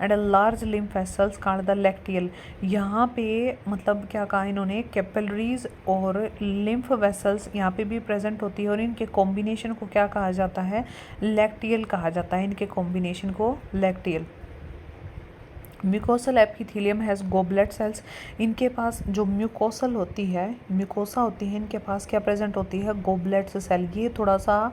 and a large lymph vessels called the lacteal. यहाँ पे मतलब क्या कहा इन्होंने, कैपिलरीज और लिम्फ वेसल्स यहाँ पे भी प्रेजेंट होती है और इनके कॉम्बिनेशन को क्या कहा जाता है, लैक्टियल कहा जाता है, इनके कॉम्बिनेशन को lacteal. Mucosal epithelium has goblet cells, इनके पास जो म्यूकोसल होती है, म्यूकोसा होती है, इनके पास क्या प्रेजेंट होती है, गोबलेट सेल। ये थोड़ा सा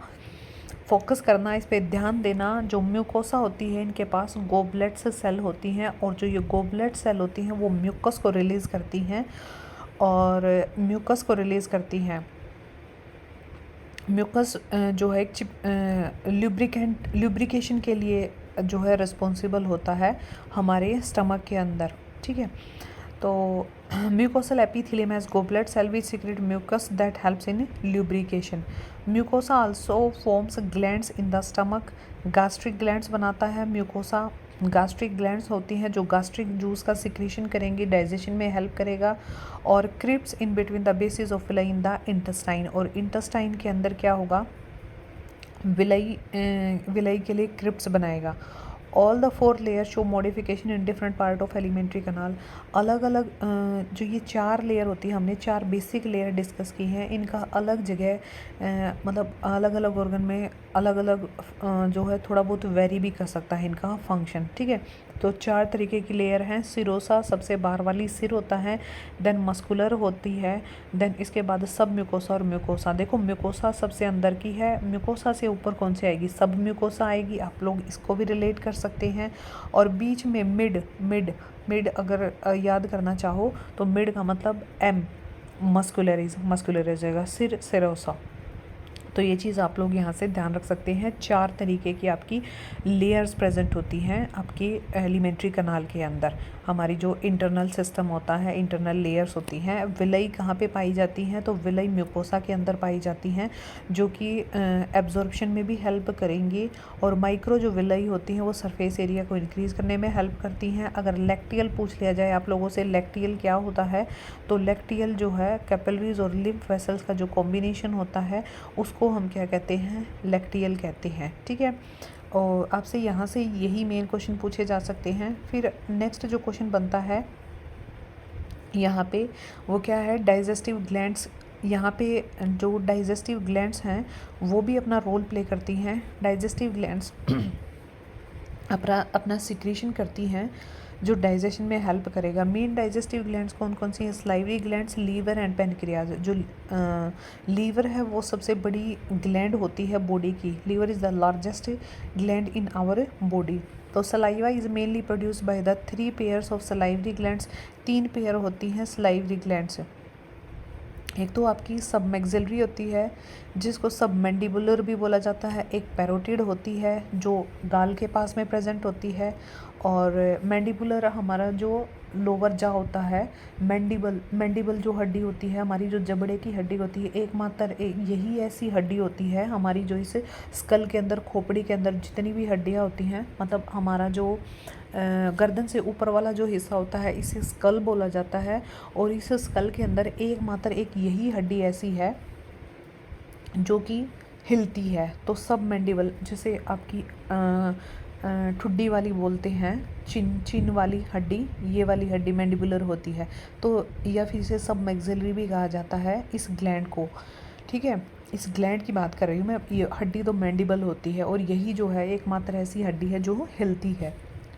फोकस करना, इस पे ध्यान देना। जो म्यूकोसा होती है इनके पास गोबलेट्स सेल होती हैं और जो ये गोबलेट सेल होती हैं वो म्यूकस को रिलीज़ करती हैं और म्यूकस को रिलीज़ करती हैं। म्यूकस जो है एक ल्यूब्रिकेशन के लिए जो है रिस्पॉन्सिबल होता है हमारे स्टमक के अंदर, ठीक है। तो mucosal epithelium has goblet cell which secrete mucus that helps in lubrication. Mucosa also forms glands in the stomach, gastric glands बनाता है म्यूकोसा। गैस्ट्रिक ग्लैंड्स होती हैं जो गैस्ट्रिक जूस का सिक्रीशन करेंगी, डाइजेशन में हेल्प करेगा। और crypts in between the bases of villi in the intestine, और इंटेस्टाइन के अंदर क्या होगा, विलाई के लिए क्रिप्स बनाएगा। All the 4 layer show modification in different part of elementary कनाल। अलग अलग जो ये 4 लेयर होती है, हमने 4 बेसिक लेयर डिस्कस की हैं, इनका अलग जगह मतलब अलग अलग ऑर्गन में अलग अलग जो है थोड़ा बहुत वेरी भी कर सकता है इनका फंक्शन, ठीक है। तो 4 तरीके की लेयर हैं। सिरोसा सबसे बाहर वाली सिर होता है, देन मस्कुलर होती है, देन इसके बाद सब म्यूकोसा और म्यूकोसा। देखो म्यूकोसा सबसे अंदर की है, म्यूकोसा से ऊपर कौन सी आएगी, सब म्यूकोसा आएगी, आप लोग इसको भी रिलेट कर सकते हैं। और बीच में मिड मिड मिड अगर याद करना चाहो तो मिड का मतलब एम, मस्कुलरिज मस्कुलरिज जाएगा, सिर सिरोसा। तो ये चीज़ आप लोग यहाँ से ध्यान रख सकते हैं। 4 तरीके की आपकी लेयर्स प्रेजेंट होती हैं आपकी एलिमेंट्री कनाल के अंदर। हमारी जो इंटरनल सिस्टम होता है, इंटरनल लेयर्स होती हैं। विलाई कहाँ पे पाई जाती हैं, तो विलाई म्यूकोसा के अंदर पाई जाती हैं, जो कि एब्जॉर्प्शन में भी हेल्प करेंगी। और माइक्रो जो विलाई होती हैं वो सरफेस एरिया को इंक्रीज़ करने में हेल्प करती हैं। अगर लैक्टियल पूछ लिया जाए आप लोगों से, लैक्टियल क्या होता है, तो लैक्टियल जो है कैपिलरीज और लिम्फ वेसल्स का जो कॉम्बिनेशन होता है उसको हम क्या कहते हैं, लैक्टियल कहते हैं, ठीक है। और आपसे यहाँ से यही मेन क्वेश्चन पूछे जा सकते हैं। फिर नेक्स्ट जो क्वेश्चन बनता है यहाँ पे वो क्या है, डाइजेस्टिव ग्लैंड्स। यहाँ पे जो डाइजेस्टिव ग्लैंड्स हैं वो भी अपना रोल प्ले करती हैं। डाइजेस्टिव ग्लैंड्स अपना सिक्रीशन करती हैं जो डाइजेशन में हेल्प करेगा। मेन डाइजेस्टिव ग्लैंड्स कौन कौन सी हैं, salivary glands, liver and pancreas. जो लीवर है वो सबसे बड़ी ग्लैंड होती है बॉडी की। Liver is the largest gland in our body. तो saliva is mainly produced by the 3 pairs of salivary glands. 3 pair होती हैं सलाइवरी ग्लैंड्स। एक तो आपकी सबमैक्सिलरी होती है जिसको सबमैंडिबुलर भी बोला जाता है, एक पैरोटिड होती है जो गाल के पास में प्रेजेंट होती है, और मैंडिबुलर हमारा जो लोअर जा होता है। मैंडिबल जो हड्डी होती है हमारी, जो जबड़े की हड्डी होती है, एकमात्र यही ऐसी हड्डी होती है हमारी जो इस स्कल के अंदर, खोपड़ी के अंदर जितनी भी हड्डियाँ होती हैं, मतलब हमारा जो गर्दन से ऊपर वाला जो हिस्सा होता है इसे स्कल बोला जाता है। और इस स्कल के अंदर एकमात्र एक यही हड्डी ऐसी है जो कि हिलती है। तो सब मैंडिबल, जैसे आपकी ठुड्डी वाली बोलते हैं, चिन वाली हड्डी, ये वाली हड्डी मैंडिबुलर होती है। तो या फिर इसे सब मैक्सिलरी भी कहा जाता है इस ग्लैंड को, ठीक है। इस ग्लैंड की बात कर रही हूँ मैं। ये हड्डी तो मैंडिबल होती है और यही जो है एकमात्र ऐसी हड्डी है जो हिलती है,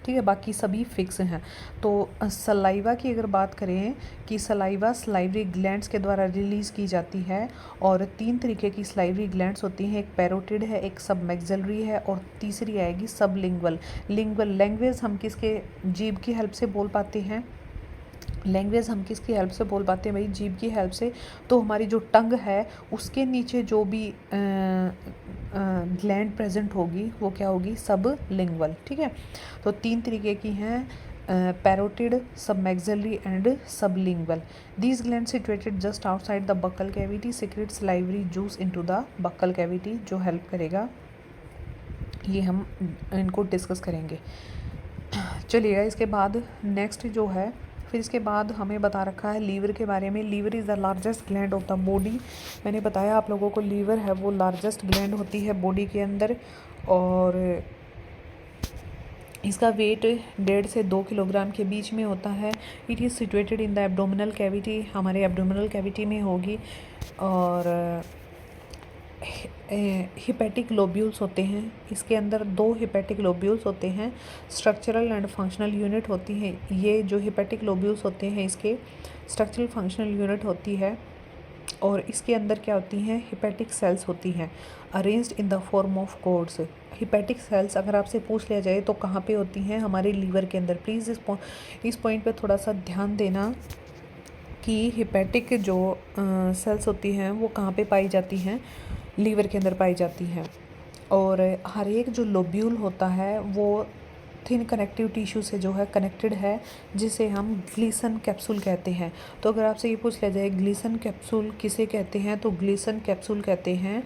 ठीक है, बाकी सभी फिक्स हैं। तो सलाइवा की अगर बात करें कि सलाइवा सलाइवरी ग्लैंड्स के द्वारा रिलीज़ की जाती है, और 3 तरीके की सलाइवरी ग्लैंड्स होती हैं, एक पैरोटिड है, एक सबमैक्सिलरी है, और तीसरी आएगी सबलिंगुअल। लैंग्वेज हम किसके, जीभ की हेल्प से बोल पाते हैं। लैंग्वेज हम किसकी हेल्प से बोल पाते हैं भाई, जीभ की हेल्प से। तो हमारी जो टंग है उसके नीचे जो भी ग्लैंड प्रेजेंट होगी वो क्या होगी, सब लिंगुअल, ठीक है। तो 3 तरीके की हैं, parotid, submaxillary and sublingual. These gland situated just outside the buccal cavity secrete salivary juice into the buccal cavity, जो हेल्प करेगा ये हम इनको डिस्कस करेंगे। चलिएगा, इसके बाद नेक्स्ट जो है, फिर इसके बाद हमें बता रखा है लीवर के बारे में। Liver is the largest gland of the body. मैंने बताया आप लोगों को, लीवर है वो लार्जेस्ट ग्लैंड होती है बॉडी के अंदर, और इसका वेट 1.5 से 2 किलोग्राम के बीच में होता है। It is situated in the abdominal cavity, हमारे एब्डोमिनल कैविटी में होगी। और हिपैटिक लोब्यूल्स होते हैं, इसके अंदर 2 हिपैटिक लोब्यूल्स होते हैं। स्ट्रक्चरल एंड फंक्शनल यूनिट होती हैं। ये जो हिपैटिक लोब्यूल्स होते हैं इसके स्ट्रक्चरल फंक्शनल यूनिट होती है। और इसके अंदर क्या होती हैं, हिपैटिक सेल्स होती हैं, arranged in the form of codes. Hepatic sales अगर आपसे पूछ लिया जाए तो कहाँ पे होती हैं, हमारे लीवर के अंदर। प्लीज़ इस पॉइंट पे थोड़ा सा ध्यान देना कि हिपैटिक जो सेल्स होती हैं वो कहाँ पे पाई जाती हैं, लीवर के अंदर पाई जाती हैं। और हर एक जो लोब्यूल होता है वो थिन कनेक्टिव टिश्यू से जो है कनेक्टेड है, जिसे हम ग्लीसन कैप्सूल कहते हैं। तो अगर आपसे ये पूछ लिया जाए ग्लीसन कैप्सूल किसे कहते हैं, तो ग्लीसन कैप्सूल कहते हैं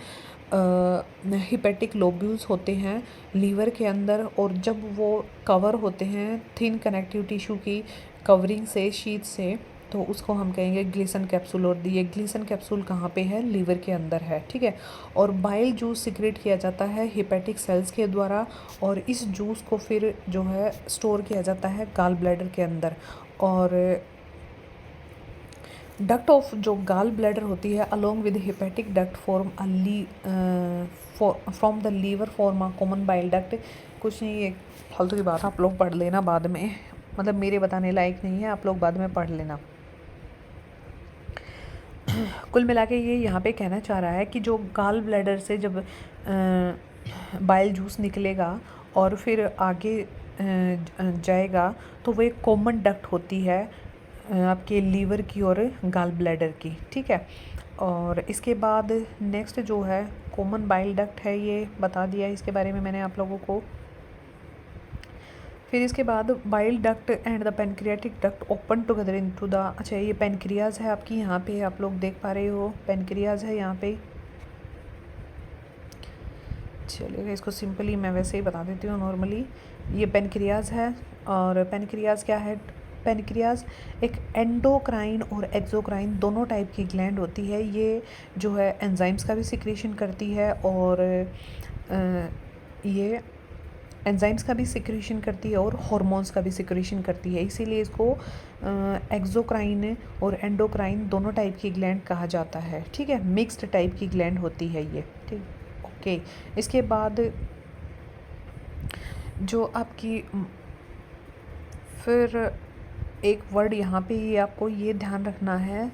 हिपैटिक लोब्यूल्स होते हैं लीवर के अंदर, और जब वो कवर होते हैं थिन कनेक्टिव टिश्यू की कवरिंग से, शीट से, तो उसको हम कहेंगे ग्लीसन कैप्सूल। और ये ग्लीसन कैप्सूल कहाँ पे है, लीवर के अंदर है, ठीक है। और बाइल जूस सिक्रेट किया जाता है हिपैटिक सेल्स के द्वारा, और इस जूस को फिर जो है स्टोर किया जाता है गाल ब्लैडर के अंदर। और डक्ट ऑफ जो गाल ब्लैडर होती है along with hepatic duct form from the liver form a common bile duct. कुछ नहीं, ये फालतू की बात आप लोग पढ़ लेना बाद में, मतलब मेरे बताने लायक नहीं है, आप लोग बाद में पढ़ लेना। कुल मिला के ये यहाँ पे कहना चाह रहा है कि जो गाल ब्लैडर से जब बाइल जूस निकलेगा और फिर आगे जाएगा, तो वो एक कॉमन डक्ट होती है आपके लीवर की और गाल ब्लैडर की, ठीक है। और इसके बाद नेक्स्ट जो है कॉमन बाइल डक्ट है, ये बता दिया इसके बारे में मैंने आप लोगों को। फिर इसके बाद bile duct and the pancreatic duct open together into the, अच्छा ये पेनक्रियाज है आपकी, यहाँ पे आप लोग देख पा रहे हो पेनक्रियाज है यहाँ पे। चलिए इसको सिंपली मैं वैसे ही बता देती हूँ नॉर्मली, ये पेनक्रियाज है। और पेनक्रियाज क्या है, पेनक्रियाज एक एंडोक्राइन और एक्सोक्राइन दोनों टाइप की ग्लैंड होती है। ये जो है एंजाइम्स का भी सिक्रेशन करती है, और ये एंजाइम्स का भी सिक्रेशन करती है और हार्मोन्स का भी सिक्रेशन करती है, इसीलिए इसको एक्सोक्राइन और एंडोक्राइन दोनों टाइप की ग्लैंड कहा जाता है, ठीक है। मिक्स्ड टाइप की ग्लैंड होती है ये, ठीक, ओके। इसके बाद जो आपकी फिर एक वर्ड यहाँ पे ये आपको ये ध्यान रखना है,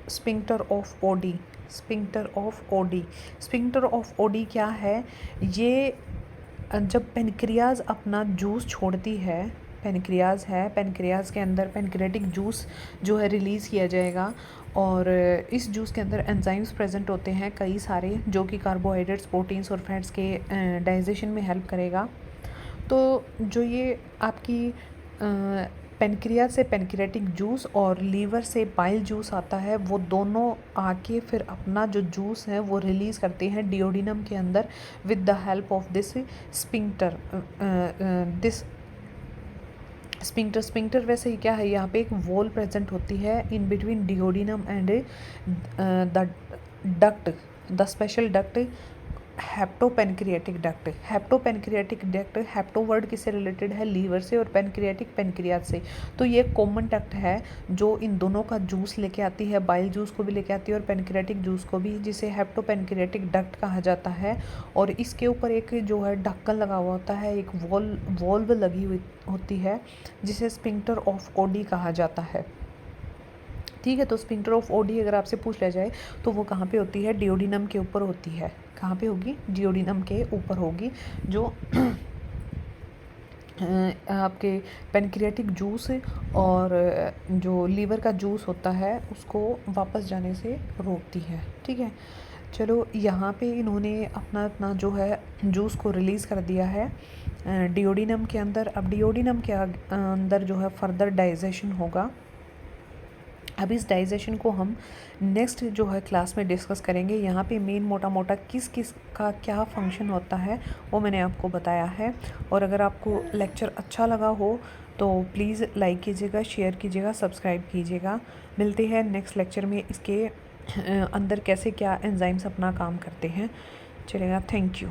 sphincter of OD. Sphincter of OD, sphincter of OD क्या है, ये जब पेनक्रियाज अपना जूस छोड़ती है, पेनक्रियाज है, पेनक्रियाज के अंदर पेनक्रियाटिक जूस जो है रिलीज़ किया जाएगा, और इस जूस के अंदर एंजाइम्स प्रेजेंट होते हैं कई सारे, जो कि कार्बोहाइड्रेट्स, प्रोटीन्स और फैट्स के डाइजेशन में हेल्प करेगा। तो जो ये आपकी पेनक्रियाज से पेनक्रियाटिक जूस और लीवर से बाइल जूस आता है, वो दोनों आके फिर अपना जो जूस है वो रिलीज़ करते हैं डिओडिनम के अंदर with the help of this sphincter. This sphincter वैसे ही क्या है, यहाँ पे एक वॉल प्रेजेंट होती है in between duodenum and the duct, the special duct hepatopancreatic duct. Hepatopancreatic duct, hepato word किससे रिलेटेड है, लीवर से, और पेनक्रियाटिक पेनक्रियाज से। तो ये कॉमन डक्ट है जो इन दोनों का जूस लेके आती है, बाइल जूस को भी लेके आती है और पेनक्रियाटिक जूस को भी, जिसे हेप्टोपेनक्रियाटिक डक्ट कहा जाता है। और इसके ऊपर एक जो है ढक्कन लगा हुआ होता है, एक वॉल्व लगी हुई होती है, जिसे स्फिंक्टर ऑफ ओडी कहा जाता है, ठीक है। तो स्फिंक्टर ऑफ ओडी अगर आपसे पूछ लिया जाए तो वो कहाँ पे होती है, डिओडिनम के ऊपर होती है। कहाँ पे होगी, डिओडिनम के ऊपर होगी, जो आपके पेनक्रियाटिक जूस और जो लीवर का जूस होता है उसको वापस जाने से रोकती है, ठीक है। चलो यहाँ पे इन्होंने अपना जो है जूस को रिलीज़ कर दिया है डिओडिनम के अंदर। अब डिओडिनम के अंदर जो है फर्दर डाइजेशन होगा, अब इस डाइजेशन को हम नेक्स्ट जो है क्लास में डिस्कस करेंगे। यहाँ पे मेन मोटा मोटा किस किस का क्या फंक्शन होता है वो मैंने आपको बताया है। और अगर आपको लेक्चर अच्छा लगा हो तो प्लीज़ लाइक कीजिएगा, शेयर कीजिएगा, सब्सक्राइब कीजिएगा। मिलते हैं नेक्स्ट लेक्चर में इसके अंदर कैसे क्या एंजाइम्स अपना काम करते हैं। चलेगा, थैंक यू।